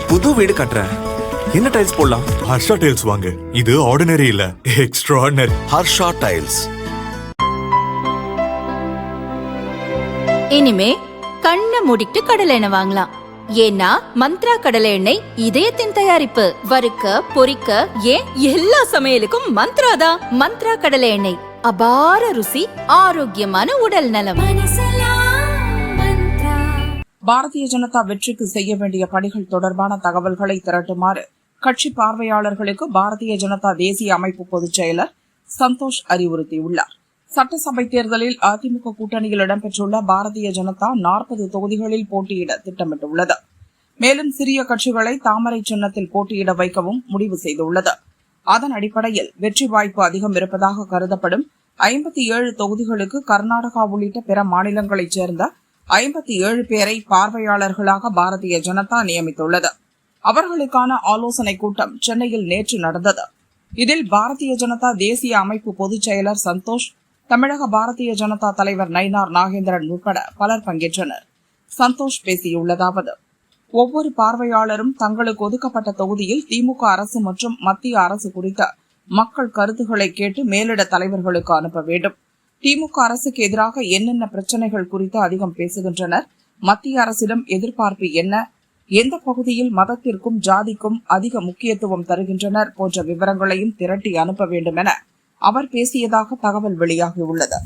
புது வீடு கட்டுறேன். என்ன டைல்ஸ் போடலாம்? ஹர்ஷா டைல்ஸ் வாங்க. இது ஆர்டினரி இல்ல, எக்ஸ்ட்ராஆர்டினரி. ஹர்ஷா டைல்ஸ். இனிமே கண்ணை மூடிட்டு கடலை எண்ணெய் வாங்கலாம். ஏன்னா மந்த்ரா கடலை எண்ணெய் இதயத்தின் தயாரிப்பு. வறுக்க பொரிக்க ஏன் எல்லா சமையலுக்கும் மந்த்ரா தான். மந்த்ரா கடலை எண்ணெய், அபார ருசி, ஆரோக்கியமான உடல் நலம். பாரதிய ஜனதா வெற்றிக்கு செய்ய வேண்டிய பணிகள் தொடர்பான தகவல்களை திரட்டுமாறு கட்சி பார்வையாளர்களுக்கு பாரதிய ஜனதா தேசிய அமைப்பு பொதுச் செயலர் சந்தோஷ் அறிவுறுத்தியுள்ளார். சட்டசபை தேர்தலில் அதிமுக கூட்டணியில் இடம்பெற்றுள்ள பாரதிய ஜனதா 40 தொகுதிகளில் போட்டியிட திட்டமிட்டுள்ளது. மேலும் சிறிய கட்சிகளை தாமரை சின்னத்தில் போட்டியிட வைக்கவும் முடிவு செய்துள்ளது. அதன் அடிப்படையில் வெற்றி வாய்ப்பு அதிகம் இருப்பதாக கருதப்படும் 57 தொகுதிகளுக்கு கர்நாடகா உள்ளிட்ட பிற மாநிலங்களைச் சேர்ந்த 57 பேரை பார்வையாளர்களாக பாரதிய ஜனதா நியமித்துள்ளது. அவர்களுக்கான ஆலோசனைக் கூட்டம் சென்னையில் நேற்று நடந்தது. இதில் பாரதிய ஜனதா தேசிய அமைப்பு பொதுச் செயலர் சந்தோஷ், தமிழக பாரதிய ஜனதா தலைவர் நயினார் நாகேந்திரன் உட்பட பலர் பங்கேற்றனர். சந்தோஷ் பேசியுள்ளதாவது: ஒவ்வொரு பார்வையாளரும் தங்களுக்கு ஒதுக்கப்பட்ட தொகுதியில் திமுக அரசு மற்றும் மத்திய அரசு குறித்த மக்கள் கருத்துக்களை கேட்டு மேலிட தலைவர்களுக்கு அனுப்ப வேண்டும். திமுக அரசுக்கு எதிராக என்னென்ன பிரச்சனைகள் குறித்து அதிகம் பேசுகின்றனர், மத்திய அரசிடம் எதிர்பார்ப்பு என்ன, எந்த பகுதியில் மதத்திற்கும் ஜாதிக்கும் அதிக முக்கியத்துவம் தருகின்றனர் போன்ற விவரங்களையும் திரட்டி அனுப்ப வேண்டும் என அவர் பேசியதாக தகவல் வெளியாகியுள்ளது.